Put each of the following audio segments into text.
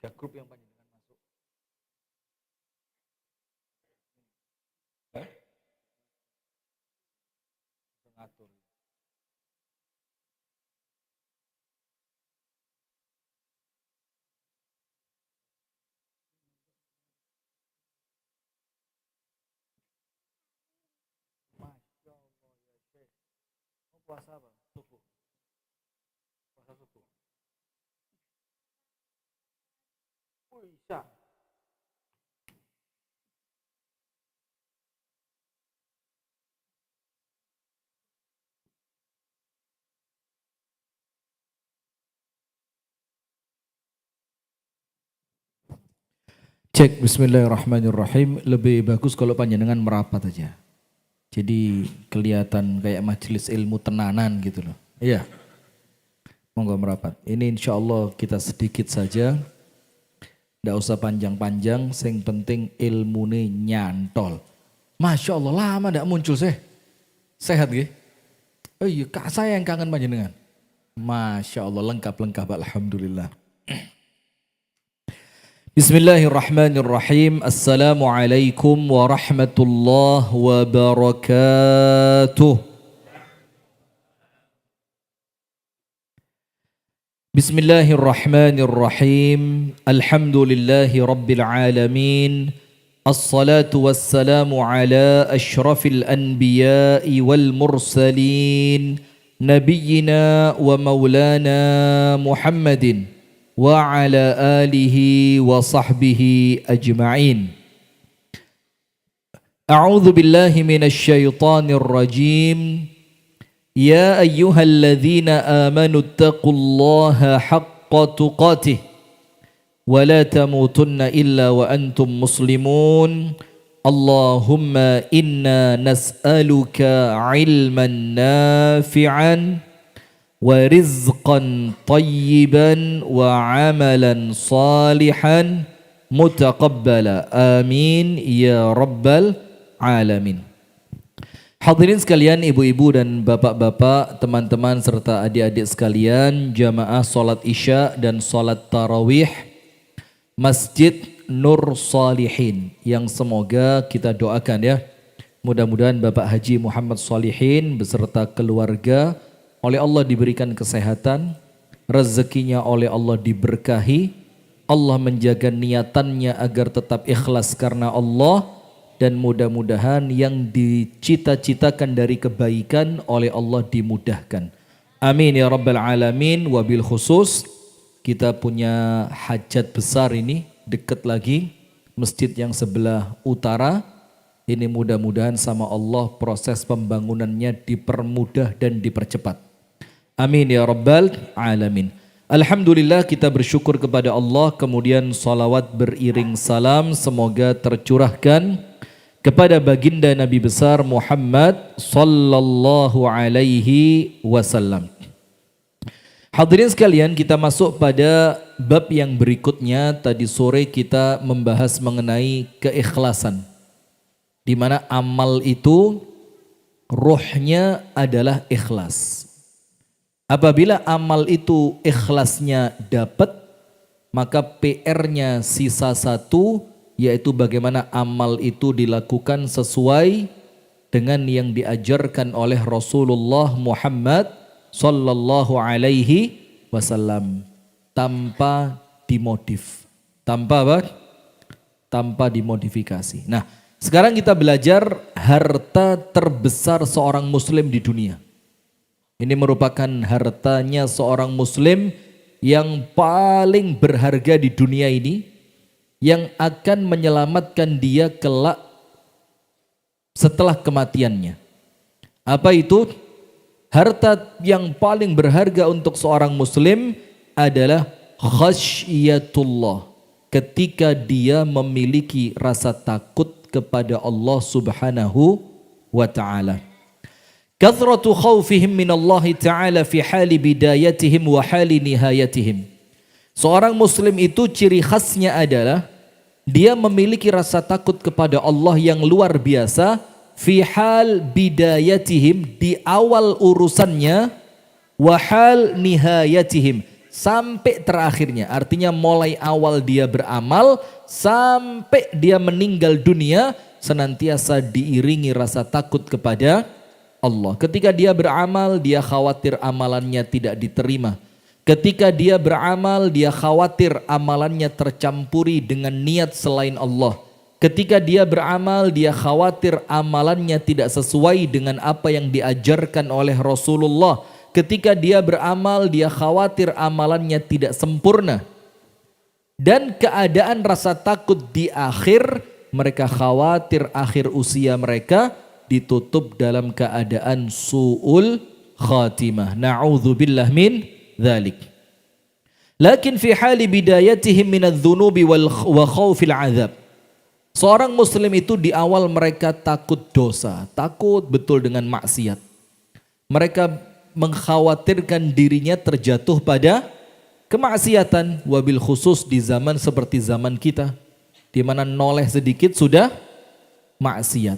3 grup yang panjenengan masuk. Ngatur. Masya Allah ya Syekh. Mau puasa apa? Subuh. Puasa subuh. Isya. Cek bismillahirrahmanirrahim. Lebih bagus kalau panjenengan merapat aja. Jadi kelihatan kayak majelis ilmu tenanan gitu loh. Iya. Monggo merapat. Ini insya Allah kita sedikit saja. Nggak usah panjang-panjang. Yang penting ilmune nyantol. Masya Allah lama nggak muncul sih. Sehat gih? Oh iya, kak saya yang kangen panjenengan. Masya Allah lengkap-lengkap alhamdulillah. Bismillahirrahmanirrahim. Assalamualaikum warahmatullahi wabarakatuh. Bismillahirrahmanirrahim. Alhamdulillahi rabbil alamin. Assalatu wassalamu ala ashrafil anbiya'i wal mursalin. Nabiyyina wa maulana Muhammadin. وعلى آله وصحبه أجمعين أعوذ بالله من الشيطان الرجيم يا أيها الذين آمنوا اتقوا الله حق تقاته ولا تموتن إلا وأنتم مسلمون اللهم إنا نسألك علما نافعا ورزقا طيبا وعملا صالحا متقبلا آمين يا رب العالمين. Hadirin sekalian, ibu-ibu dan bapak-bapak, teman-teman serta adik-adik sekalian, jamaah salat Isya dan salat tarawih Masjid Nur Salihin yang semoga kita doakan ya. Mudah-mudahan Bapak Haji Muhammad Salihin beserta keluarga oleh Allah diberikan kesehatan, rezekinya oleh Allah diberkahi, Allah menjaga niatannya agar tetap ikhlas karena Allah, dan mudah-mudahan yang dicita-citakan dari kebaikan oleh Allah dimudahkan. Amin ya rabbal alamin. Wabil khusus kita punya hajat besar ini, dekat lagi masjid yang sebelah utara. Ini mudah-mudahan sama Allah proses pembangunannya dipermudah dan dipercepat. Amin ya rabbal alamin. Alhamdulillah kita bersyukur kepada Allah, kemudian salawat beriring salam semoga tercurahkan kepada baginda Nabi besar Muhammad sallallahu alaihi wasallam. Hadirin sekalian, kita masuk pada bab yang berikutnya. Tadi sore kita membahas mengenai keikhlasan, di mana amal itu ruhnya adalah ikhlas. Apabila amal itu ikhlasnya dapat, maka PR-nya sisa satu, yaitu bagaimana amal itu dilakukan sesuai dengan yang diajarkan oleh Rasulullah Muhammad sallallahu alaihi wasallam, tanpa dimodif. Tanpa apa? Tanpa dimodifikasi. Nah, sekarang kita belajar harta terbesar seorang muslim di dunia. Ini merupakan hartanya seorang muslim yang paling berharga di dunia ini, yang akan menyelamatkan dia kelak setelah kematiannya. Apa itu? Harta yang paling berharga untuk seorang muslim adalah khasyatullah, ketika dia memiliki rasa takut kepada Allah Subhanahu wa ta'ala. Kathratu khawfihim minallahi ta'ala fi hali bidayatihim wa hali nihayatihim. Seorang muslim itu ciri khasnya adalah dia memiliki rasa takut kepada Allah yang luar biasa fi hal bidayatihim, di awal urusannya, wa hal nihayatihim, sampai terakhirnya. Artinya mulai awal dia beramal sampai dia meninggal dunia senantiasa diiringi rasa takut kepada Allah. Ketika dia beramal, dia khawatir amalannya tidak diterima. Ketika dia beramal, dia khawatir amalannya tercampuri dengan niat selain Allah. Ketika dia beramal, dia khawatir amalannya tidak sesuai dengan apa yang diajarkan oleh Rasulullah. Ketika dia beramal, dia khawatir amalannya tidak sempurna. Dan keadaan rasa takut di akhir, mereka khawatir akhir usia mereka ditutup dalam keadaan su'ul khatimah. Na'udzubillah min dzalik. Lakin fi hali bidayatihim minadz-dzunubi wa khaufil 'adzab. Seorang muslim itu di awal mereka takut dosa, takut betul dengan maksiat. Mereka mengkhawatirkan dirinya terjatuh pada kemaksiatan, wabil khusus di zaman seperti zaman kita, di mana noleh sedikit sudah maksiat.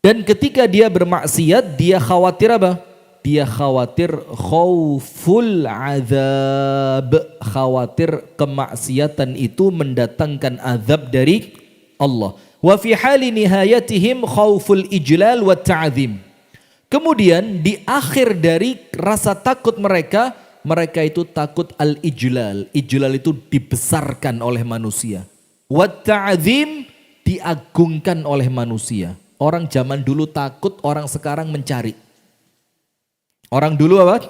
Dan ketika dia bermaksiat, dia khawatir apa? Dia khawatir khauful azab, khawatir kemaksiatan itu mendatangkan azab dari Allah. Wa fi hali nihayatihim khauful ijlal wa ta'zim. Kemudian di akhir dari rasa takut mereka, mereka itu takut al-ijlal. Ijlal itu dibesarkan oleh manusia. Wa ta'zim, diagungkan oleh manusia. Orang zaman dulu takut, orang sekarang mencari. Orang dulu apa?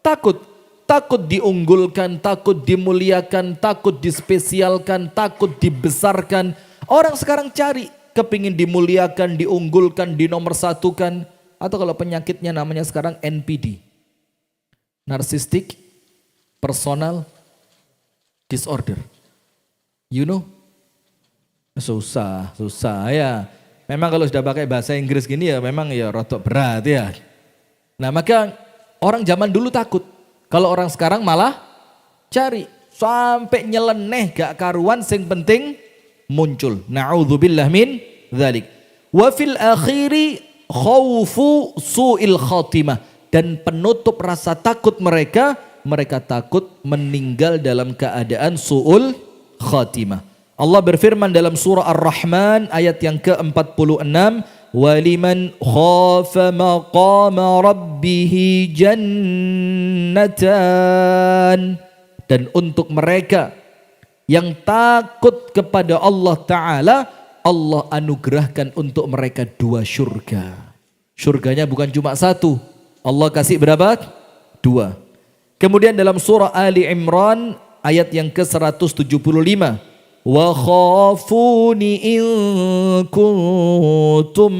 Takut. Takut diunggulkan, takut dimuliakan, takut dispesialkan, takut dibesarkan. Orang sekarang cari, kepingin dimuliakan, diunggulkan, dinomorsatukan. Atau kalau penyakitnya namanya sekarang NPD. Narcissistic Personal Disorder. You know? Susah ya. Memang kalau sudah pakai bahasa Inggris gini ya memang ya rotok berat ya. Nah maka orang zaman dulu takut. Kalau orang sekarang malah cari. Sampai nyeleneh gak karuan, sing penting muncul. Na'udzubillah min dzalik. Wa fil akhiri khaufu su'il khatimah, dan penutup rasa takut mereka takut meninggal dalam keadaan su'ul khatimah. Allah berfirman dalam surah Ar-Rahman ayat yang ke-46, waliman khafa maqama rabbih jannatan, dan untuk mereka yang takut kepada Allah Ta'ala, Allah anugerahkan untuk mereka 2 surga. Surganya bukan cuma 1. Allah kasih berapa? 2. Kemudian dalam surah Ali Imran ayat yang ke-175. Wa khafuni in kuntum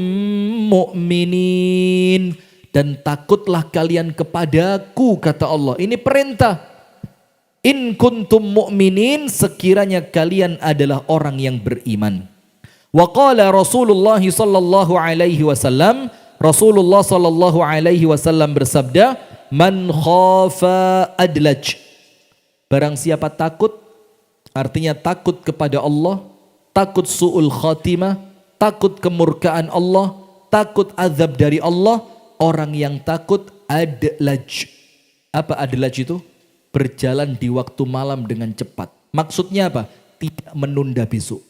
mu'minin. Dan takutlah kalian kepadaku, kata Allah. Ini perintah. In kuntum mu'minin, sekiranya kalian adalah orang yang beriman. Wa qala Rasulullah sallallahu alaihi wasallam, Rasulullah sallallahu alaihi wasallam bersabda, man khafa adlaj. Barang siapa takut, artinya takut kepada Allah, takut su'ul khatimah, takut kemurkaan Allah, takut azab dari Allah, orang yang takut adlaj. Apa adlaj itu? Berjalan di waktu malam dengan cepat. Maksudnya apa? Tidak menunda besok.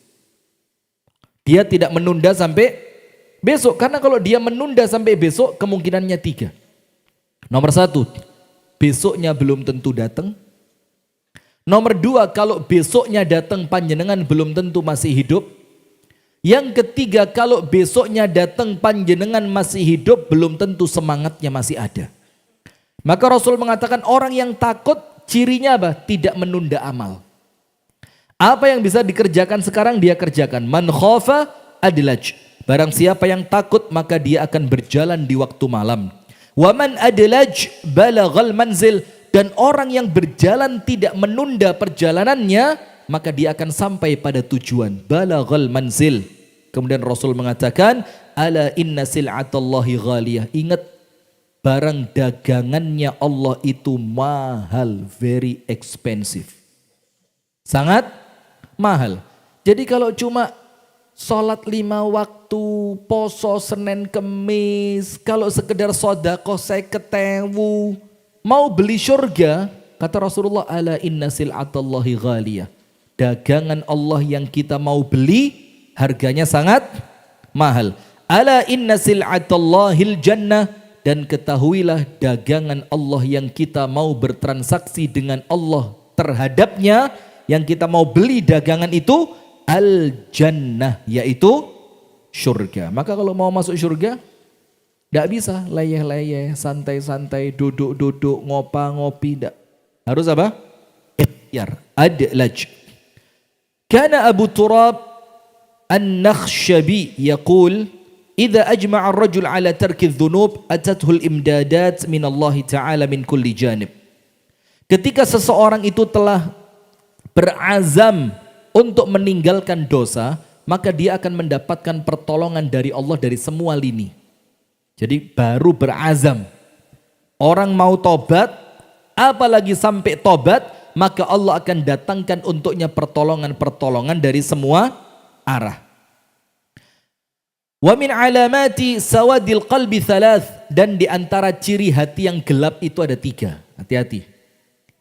Dia tidak menunda sampai besok. Karena kalau dia menunda sampai besok, kemungkinannya 3. Nomor 1, besoknya belum tentu datang. Nomor 2, kalau besoknya datang panjenengan belum tentu masih hidup. Yang ketiga, kalau besoknya datang panjenengan masih hidup, belum tentu semangatnya masih ada. Maka Rasul mengatakan orang yang takut cirinya apa? Tidak menunda amal. Apa yang bisa dikerjakan sekarang dia kerjakan. Man khafa adlaj. Barang siapa yang takut maka dia akan berjalan di waktu malam. Wa man adlaj balaghal manzil. Dan orang yang berjalan tidak menunda perjalanannya, maka dia akan sampai pada tujuan. Balaghal manzil. Kemudian Rasul mengatakan, ala inna sil'atallahi ghaliyah. Ingat, barang dagangannya Allah itu mahal, very expensive. Sangat mahal. Jadi kalau cuma sholat 5 waktu, poso Senin Kemis, kalau sekedar sodako 50.000, mau beli surga, Kata Rasulullah, ala inna sil'atallahi ghaliyah. Dagangan Allah yang kita mau beli harganya sangat mahal. Ala inna sil'atallahil jannah. Dan ketahuilah dagangan Allah yang kita mau bertransaksi dengan Allah terhadapnya, yang kita mau beli dagangan itu al-jannah, yaitu surga. Maka kalau mau masuk surga, tidak bisa leyeh-leyeh, santai-santai, duduk-duduk, ngopi, tidak. Harus apa? Ikhtiar, adlaj. Kana Abu Turab An-Nakhshabi yaqul, "Idza ajma'a ar-rajul 'ala tarki adh-dhunub atathu al-imdadat min Allah Ta'ala min kulli janib." Ketika seseorang itu telah berazam untuk meninggalkan dosa, maka dia akan mendapatkan pertolongan dari Allah dari semua lini. Jadi baru berazam. Orang mau tobat, apalagi sampai tobat, maka Allah akan datangkan untuknya pertolongan-pertolongan dari semua arah. Wa min alamati sawadil qalbi thalath, dan di antara ciri hati yang gelap itu ada 3. Hati-hati.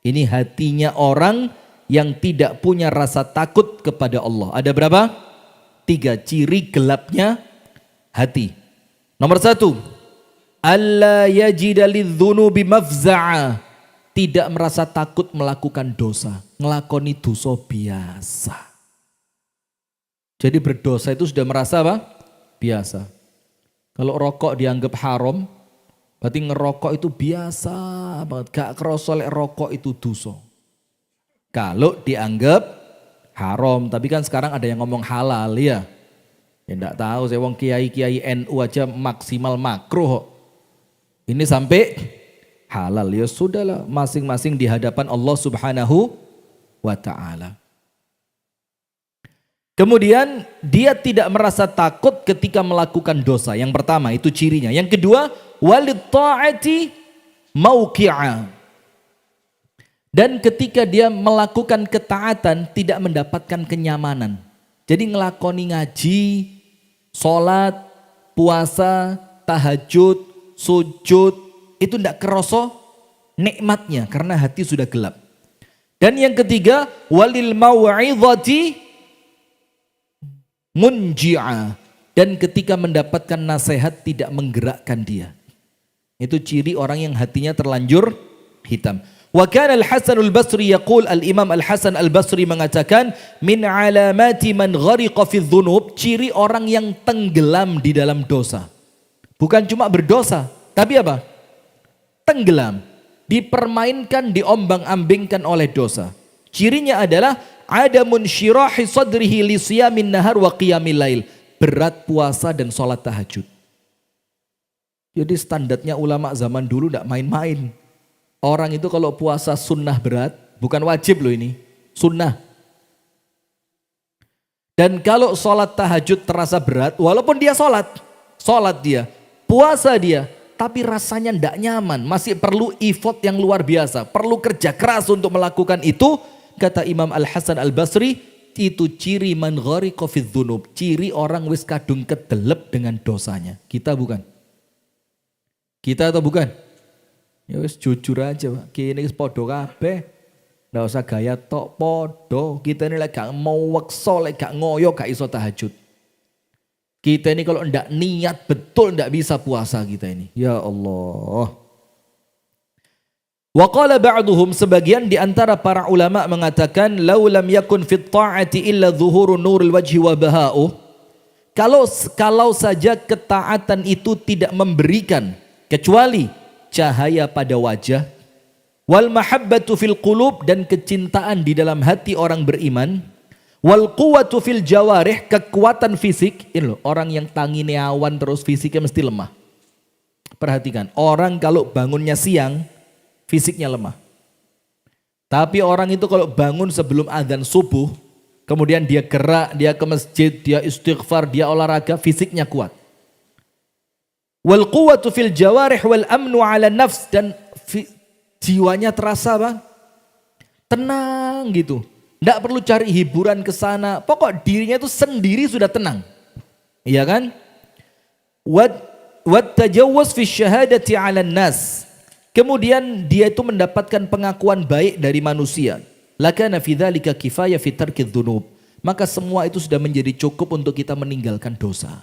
Ini hatinya orang yang tidak punya rasa takut kepada Allah. Ada berapa? 3 ciri gelapnya hati. Nomor 1, alla yajida lidzunubi mafza'a, tidak merasa takut melakukan dosa, ngelakoni dosa biasa. Jadi berdosa itu sudah merasa apa? Biasa. Kalau rokok dianggap haram, berarti ngerokok itu biasa banget. Gak kerasa lek rokok itu dosa. Kalau dianggap haram, tapi kan sekarang ada yang ngomong halal ya. Ya enggak tahu, saya wong kiai-kiai NU aja maksimal makruh. Ini sampai halal, ya sudahlah, masing-masing di hadapan Allah Subhanahu wa ta'ala. Kemudian dia tidak merasa takut ketika melakukan dosa. Yang pertama itu cirinya. Yang kedua, walid ta'ati mauqi'a. Dan ketika dia melakukan ketaatan tidak mendapatkan kenyamanan. Jadi ngelakoni ngaji, sholat, puasa, tahajud, sujud, itu tidak kerasa nikmatnya karena hati sudah gelap. Dan yang ketiga, walil mau'izati munji'a, dan ketika mendapatkan nasihat tidak menggerakkan dia. Itu ciri orang yang hatinya terlanjur hitam. Wa kana Al-Hasan Al-Basri yaqul, Al-Imam Al-Hasan Al-Basri mengatakan, min alamati man ghariqa fi dhunub, ciri orang yang tenggelam di dalam dosa. Bukan cuma berdosa, tapi apa? Tenggelam, dipermainkan, diombang-ambingkan oleh dosa. Cirinya adalah adamun syirahi sadrihi li siyamin nahar wa qiyamil lail, berat puasa dan sholat tahajud. Jadi standarnya ulama zaman dulu tidak main-main. Orang itu kalau puasa sunnah berat, bukan wajib loh ini, sunnah. Dan kalau sholat tahajud terasa berat, walaupun dia sholat dia, puasa dia, tapi rasanya tidak nyaman, masih perlu effort yang luar biasa, perlu kerja keras untuk melakukan itu. Kata Imam Al-Hasan Al-Basri, itu ciri man ghariqa fi dzunub, ciri orang wis kadung kedelep dengan dosanya. Kita bukan? Kita atau bukan? Ya wis jujur aja, Pak. Kini wis podo kabeh. Nggak usah gaya tok, podo. Kita ini lek gak mau wekso, lek gak ngoyo gak iso tahajud. Kita ini kalau ndak niat betul ndak bisa puasa kita ini. Ya Allah. Wa qala ba'duhum, sebagian di antara para ulama mengatakan, lau lam yakun fit ta'ati illa zuhuru nurul wajhi wa baha'uh. Kalau saja ketaatan itu tidak memberikan kecuali cahaya pada wajah, wal mahabbatu fil qulub, dan kecintaan di dalam hati orang beriman, wal quwwatu fil jawarih, kekuatan fisik. Ini loh, orang yang tangine awan terus fisiknya mesti lemah. Perhatikan, orang kalau bangunnya siang fisiknya lemah. Tapi orang itu kalau bangun sebelum azan subuh, kemudian dia gerak, dia ke masjid, dia istighfar, dia olahraga, fisiknya kuat. Wal quwwatu fil jawarih wal amnu ala nafs, dan jiwanya terasa apa? Tenang gitu. Tidak perlu cari hiburan ke sana. Pokok dirinya itu sendiri sudah tenang. Iya kan? Wat tajawuz fi syahadati ala nas, Kemudian dia itu mendapatkan pengakuan baik dari manusia. Lakana fi dzalika kifayah fi tarkidz dzunub. Maka semua itu sudah menjadi cukup untuk kita meninggalkan dosa.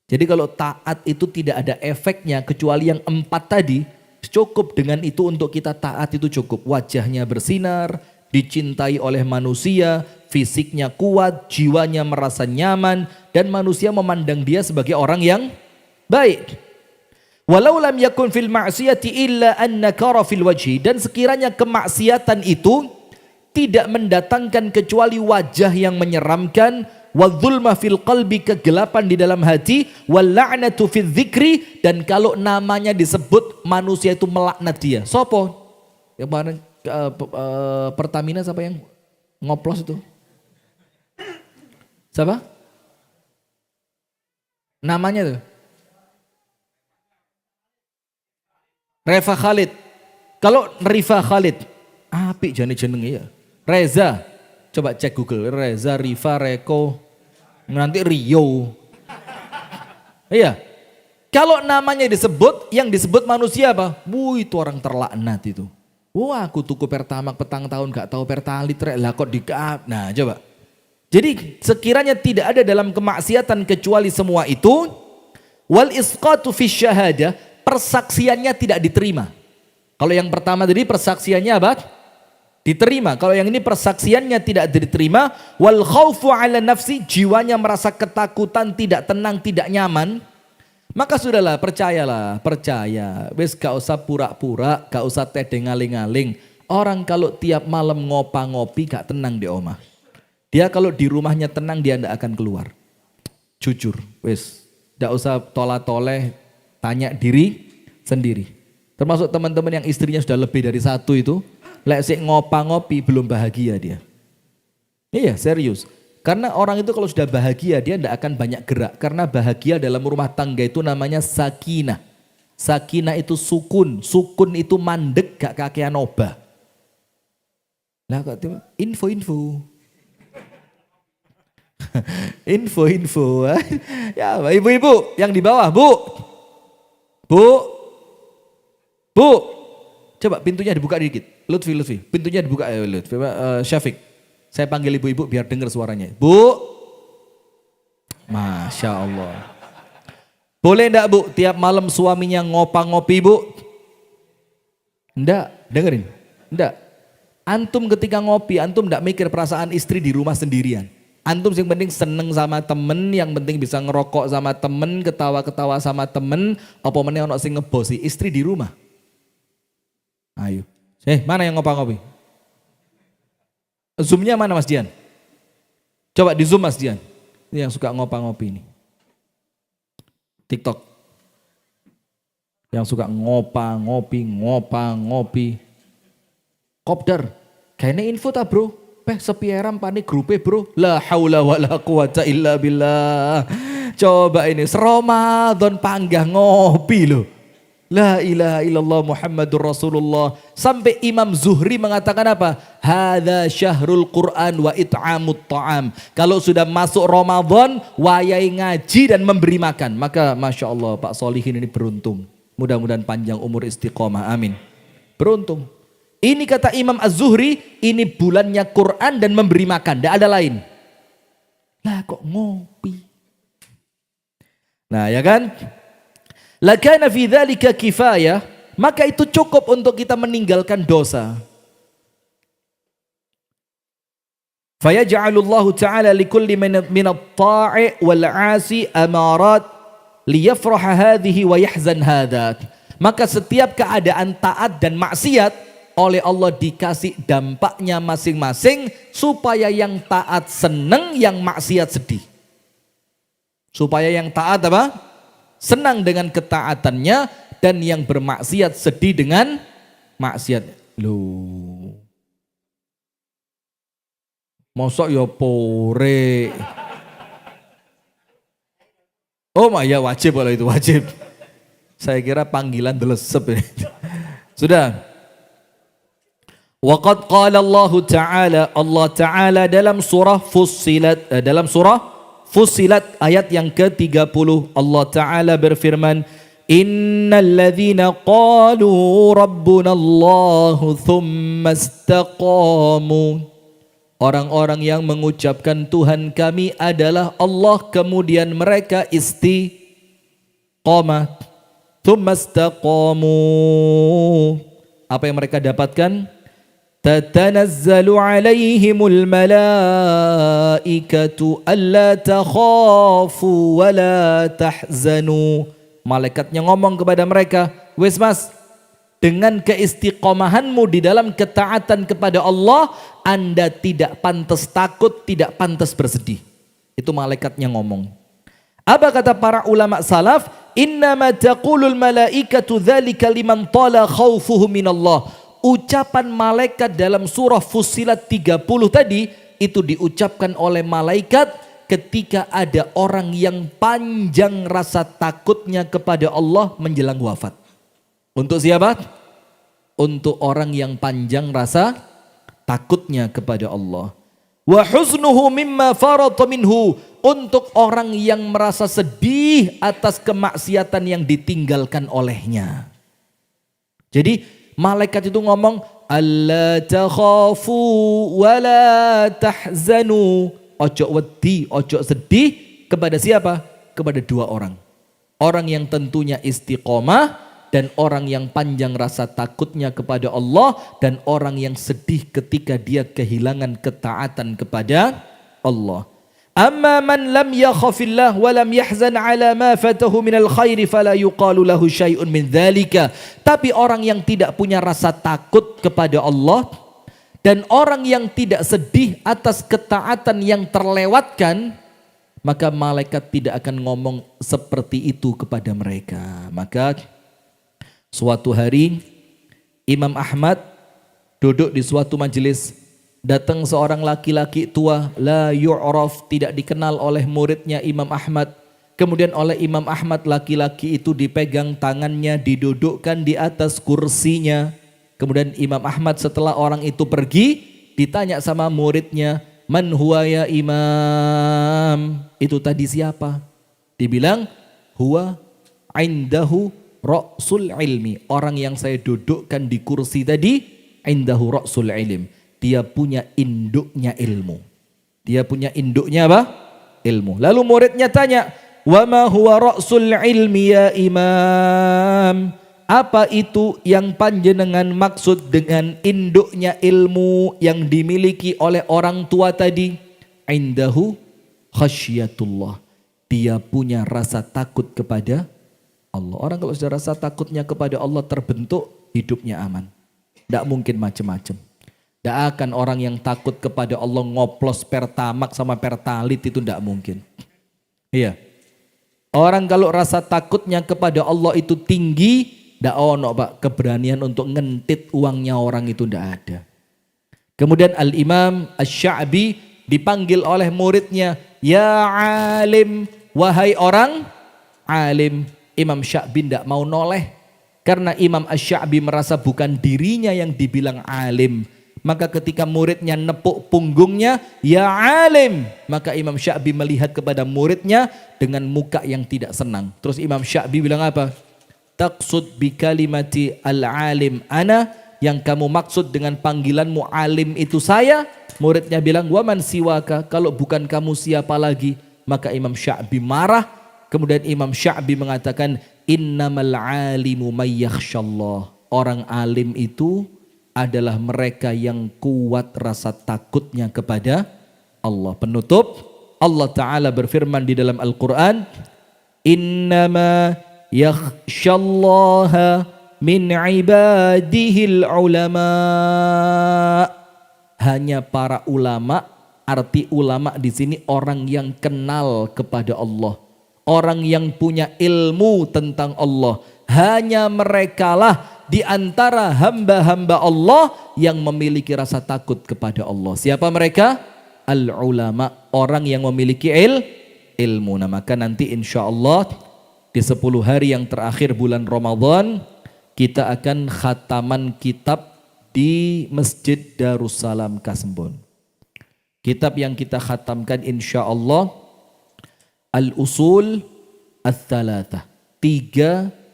Jadi kalau taat itu tidak ada efeknya kecuali yang 4 tadi, cukup dengan itu untuk kita taat itu cukup. Wajahnya bersinar, dicintai oleh manusia, fisiknya kuat, jiwanya merasa nyaman, dan manusia memandang dia sebagai orang yang baik. Walau lam yakun fil ma'siyati illa an nakara fil wajhi, dan sekiranya kemaksiatan itu tidak mendatangkan kecuali wajah yang menyeramkan, wadzulma fil qalbi, kegelapan di dalam hati, wal la'natu fil dzikri, dan kalau namanya disebut manusia itu melaknat dia. Sopo? Yang mana Pertamina siapa yang ngoplos itu? Siapa? Namanya tuh? Reva Khalid. Kalau Rifa Khalid, apik jane jenenge ya. Reza, coba cek Google. Reza, Rifa, Reko, nanti Rio. Iya. Kalau namanya disebut, yang disebut manusia apa? Itu orang terlaknat itu. Wah, aku tuku Pertamax petang tahun gak tahu Pertalite rek lah kok dikap. Nah, coba. Jadi sekiranya tidak ada dalam kemaksiatan kecuali semua itu, wal isqatu fi syahadah, persaksiannya tidak diterima. Kalau yang pertama tadi persaksiannya apa? Diterima. Kalau yang ini persaksiannya tidak diterima, wal khaufu ala nafsi, jiwanya merasa ketakutan, tidak tenang, tidak nyaman, maka sudahlah, percayalah, percaya. Wis gak usah pura-pura, gak usah tedeng ngaling-ngaling. Orang kalau tiap malam ngopi gak tenang di omah. Dia kalau di rumahnya tenang, dia ndak akan keluar. Jujur, wis gak usah tola-toleh, tanya diri sendiri. Termasuk teman-teman yang istrinya sudah lebih dari 1 itu, lek sik ngopi belum bahagia dia. Iya, serius. Karena orang itu kalau sudah bahagia dia tidak akan banyak gerak. Karena bahagia dalam rumah tangga itu namanya sakinah. Sakinah itu sukun. Sukun itu mandek gak kakean obah. Nah kok info-info. Info-info. Ya ibu-ibu yang di bawah. Bu. Coba pintunya dibuka dikit. Lutfi. Pintunya dibuka ya Lutfi. Syafiq. Saya panggil ibu-ibu biar dengar suaranya. Bu. Masya Allah. Boleh enggak bu, tiap malam suaminya ngopi bu? Enggak, dengerin. Enggak. Antum ketika ngopi, antum enggak mikir perasaan istri di rumah sendirian. Antum yang penting seneng sama temen, yang penting bisa ngerokok sama temen, ketawa-ketawa sama temen, apa meneh ono sing ngebosi istri di rumah. Ayo. Mana yang ngopi-ngopi? Zoomnya mana Mas Dian? Coba di zoom Mas Dian. Ini yang suka ngopi-ngopi ini. TikTok. Yang suka ngopi. Kopdar. Kayaknya info tak bro. Sepieram panik grupe bro. La haula wa la quwata illa billah. Coba ini. Ramadan panggah ngopi loh. La ilaha illallah Muhammadur Rasulullah. Sampai Imam Zuhri mengatakan apa? Hadza syahrul Quran wa it'amut ta'am. Kalau sudah masuk Ramadan, wayai ngaji dan memberi makan. Maka Masya Allah Pak Solihin ini beruntung. Mudah-mudahan panjang umur istiqomah. Amin. Beruntung. Ini kata Imam Az-Zuhri, ini bulannya Quran dan memberi makan. Tidak ada lain. Lah kok ngopi? Nah ya kan? Lakana fi dzalika kifayah, maka itu cukup untuk kita meninggalkan dosa. Fayaj'alullahu ta'ala likulli minat ta'i wal 'asi amarat liyafraha hadhihi wa yahzan hadat. Maka setiap keadaan taat dan maksiat oleh Allah dikasih dampaknya masing-masing supaya yang taat senang, yang maksiat sedih. Supaya yang taat apa? Senang dengan ketaatannya, dan yang bermaksiat sedih dengan maksiat. Loh. Mosok ya pore. Oh ya wajib kalau itu wajib. Saya kira panggilan delesep ini. Sudah. Waqad qala Allah Ta'ala dalam surah Fussilat ayat yang ke-30, Allah Ta'ala berfirman, Innalladzina qalu rabbunallahu thumma istaqamu. Orang-orang yang mengucapkan Tuhan kami adalah Allah, kemudian mereka istiqamah. Thumma istaqamu. Apa yang mereka dapatkan? Tatanazzalu alaihimul malaikatu alla takhafu wa la tahzanu. Malaikatnya ngomong kepada mereka, wes mas, dengan keistiqomahanmu di dalam ketaatan kepada Allah, Anda tidak pantas takut, tidak pantas bersedih. Itu malaikatnya ngomong. Apa kata para ulama salaf? Innama taqulul malaikatu dzalika liman tala khaufuhu minallah. Ucapan malaikat dalam surah Fussilat 30 tadi, itu diucapkan oleh malaikat ketika ada orang yang panjang rasa takutnya kepada Allah menjelang wafat. Untuk siapa? Untuk orang yang panjang rasa takutnya kepada Allah. Wa huznuhu mimma farata minhu. Untuk orang yang merasa sedih atas kemaksiatan yang ditinggalkan olehnya. Jadi malaikat itu ngomong, alla takhafu wa la tahzanu. Ojo wedi, ojo sedih. Kepada siapa? Kepada dua orang. Orang yang tentunya istiqomah dan orang yang panjang rasa takutnya kepada Allah, dan orang yang sedih ketika dia kehilangan ketaatan kepada Allah. Amma man lam yakhafillah wa lam yahzan ala ma fatahu minal khairi fala yuqalu lahu syai'un min dzalika. Tapi orang yang tidak punya rasa takut kepada Allah dan orang yang tidak sedih atas ketaatan yang terlewatkan, maka malaikat tidak akan ngomong seperti itu kepada mereka. Maka suatu hari Imam Ahmad duduk di suatu majelis, datang seorang laki-laki tua, la yu'raf, tidak dikenal oleh muridnya Imam Ahmad. Kemudian oleh Imam Ahmad laki-laki itu dipegang tangannya, didudukkan di atas kursinya. Kemudian Imam Ahmad setelah orang itu pergi, ditanya sama muridnya, man huwa ya imam? Itu tadi siapa? Dibilang, huwa indahu ra'sul ilmi. Orang yang saya dudukkan di kursi tadi, indahu ra'sul ilm. Dia punya induknya ilmu. Dia punya induknya apa? Ilmu. Lalu muridnya tanya, wa ma huwa ra'sul ilmi ya imam? Apa itu yang panjenengan maksud dengan induknya ilmu yang dimiliki oleh orang tua tadi? Indahu khasyatullah. Dia punya rasa takut kepada Allah. Orang kalau sudah rasa takutnya kepada Allah terbentuk, hidupnya aman. Tidak mungkin macam-macam. Tidak akan orang yang takut kepada Allah ngoplos Pertamax sama Pertalit, itu tidak mungkin. Iya. Orang kalau rasa takutnya kepada Allah itu tinggi, tidak ono pak keberanian untuk ngentit uangnya orang, itu tidak ada. Kemudian Al-Imam Asy-Sya'bi dipanggil oleh muridnya, ya alim, wahai orang alim. Imam Sya'bi tidak mau noleh, karena Imam Asy-Sya'bi merasa bukan dirinya yang dibilang alim. Maka ketika muridnya nepuk punggungnya, ya alim, maka Imam Sya'bi melihat kepada muridnya dengan muka yang tidak senang. Terus Imam Sya'bi bilang apa? Taqsud bi kalimati al-alim ana, yang kamu maksud dengan panggilanmu alim itu saya. Muridnya bilang, wa man siwaka, kalau bukan kamu siapa lagi? Maka Imam Sya'bi marah. Kemudian Imam Sya'bi mengatakan, innamal alimu may yakhshallah. Orang alim itu adalah mereka yang kuat rasa takutnya kepada Allah. Penutup, Allah Ta'ala berfirman di dalam Al-Quran, innama yakhshallaha min ibadihil ulama. Hanya para ulama, arti ulama di sini orang yang kenal kepada Allah, orang yang punya ilmu tentang Allah. Hanya merekalah di antara hamba-hamba Allah yang memiliki rasa takut kepada Allah. Siapa mereka? Al-ulama, orang yang memiliki ilmu. Nah, maka nanti insya Allah di 10 hari yang terakhir bulan Ramadan, kita akan khataman kitab di Masjid Darussalam Kasembon. Kitab yang kita khatamkan insya Allah Al-Usul Ats-Tsalatsah, 3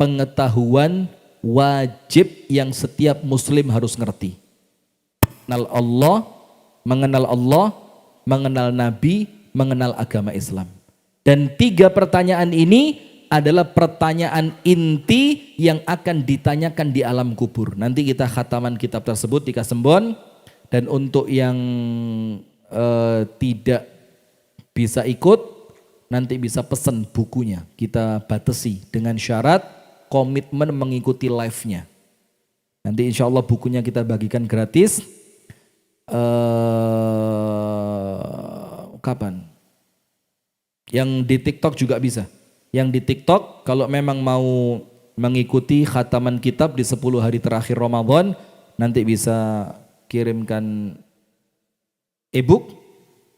pengetahuan wajib yang setiap muslim harus ngerti. Mengenal Allah, mengenal Nabi, mengenal agama Islam. Dan 3 pertanyaan ini adalah pertanyaan inti yang akan ditanyakan di alam kubur. Nanti kita khataman kitab tersebut di Kasembon. Dan untuk yang tidak bisa ikut, nanti bisa pesan bukunya. Kita batasi dengan syarat komitmen mengikuti live-nya. Nanti insya Allah bukunya kita bagikan gratis. Kapan? Yang di TikTok juga bisa. Yang di TikTok kalau memang mau mengikuti khataman kitab di 10 hari terakhir Ramadan, nanti bisa kirimkan e-book.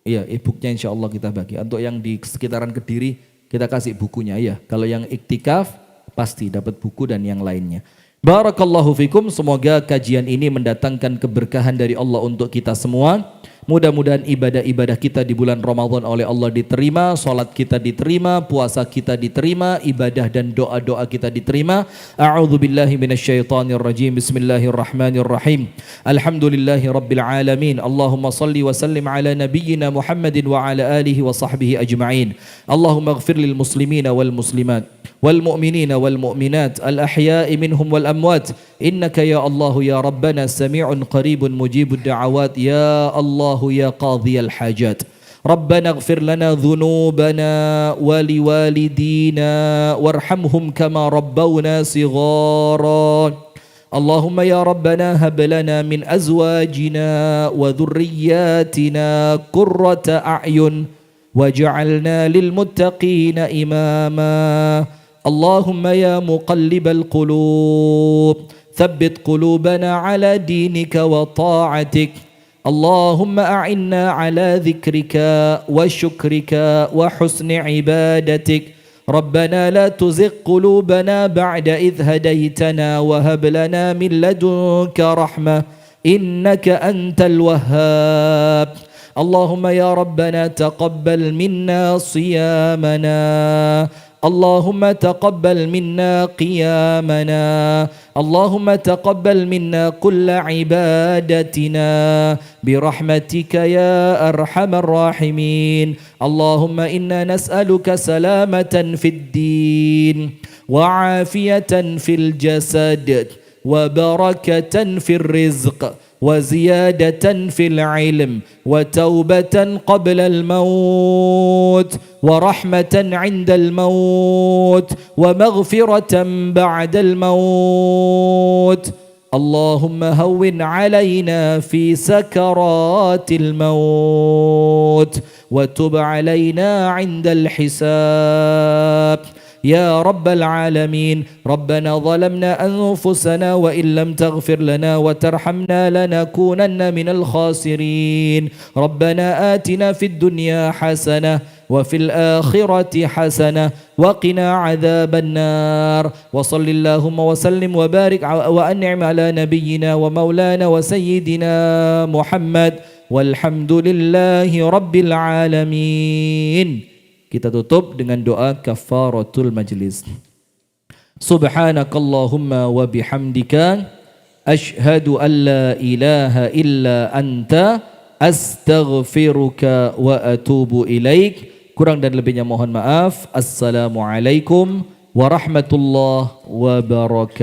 Iya, e-booknya insya Allah kita bagi. Untuk yang di sekitaran Kediri kita kasih bukunya. Iya, kalau yang iktikaf pasti dapat buku dan yang lainnya. Barakallahu fikum, semoga kajian ini mendatangkan keberkahan dari Allah untuk kita semua. Mudah-mudahan ibadah-ibadah kita di bulan Ramadan oleh Allah diterima, salat kita diterima, puasa kita diterima, ibadah dan doa-doa kita diterima. A'udzubillahi minasyaitonir rajim. Bismillahirrahmanirrahim. Alhamdulillahi rabbil alamin. Allahumma salli wa sallim ala nabiyyina Muhammadin wa ala alihi wa sahbihi ajma'in. Allahumma ighfir lil muslimina wal muslimat wal mu'minina wal mu'minat al ahya'i minhum wal amwat. Innaka ya Allah ya Rabbana sami'un qaribun mujibud da'awat. Ya Allah ya qadhiyal hajat. Rabbana ighfir lana dhunubana wa liwalidina warhamhum kama rabbawna sighara. Allahumma ya Rabbana hab lana min azwajina wa dhurriyyatina qurrata a'yun waj'alna lil muttaqina imama. Allahumma ya muqallibal qulub thabbit qulubana ala dinika wa ta'atik. اللهم أعنا على ذكرك وشكرك وحسن عبادتك. ربنا لا تزغ قلوبنا بعد إذ هديتنا وهب لنا من لدنك رحمة إنك أنت الوهاب. اللهم يا ربنا تقبل منا صيامنا. اللهم تقبل منا قيامنا. اللهم تقبل منا كل عبادتنا برحمتك يا أرحم الراحمين. اللهم إنا نسألك سلامة في الدين وعافية في الجسد وبركة في الرزق وزيادة في العلم وتوبة قبل الموت ورحمة عند الموت ومغفرة بعد الموت. اللهم هون علينا في سكرات الموت وتب علينا عند الحساب يا رب العالمين. ربنا ظلمنا أنفسنا وإن لم تغفر لنا وترحمنا لنكونن من الخاسرين. ربنا آتنا في الدنيا حسنة وفي الآخرة حسنة وقنا عذاب النار. وصل اللهم وسلم وبارك وأنعم على نبينا ومولانا وسيدنا محمد والحمد لله رب العالمين. Kita tutup dengan doa kafaratul majlis. Subhanakallahumma wa bihamdika asyhadu an la ilaha illa anta astaghfiruka wa atubu ilaik. Kurang dan lebihnya mohon maaf. Assalamualaikum warahmatullahi wabarakatuh.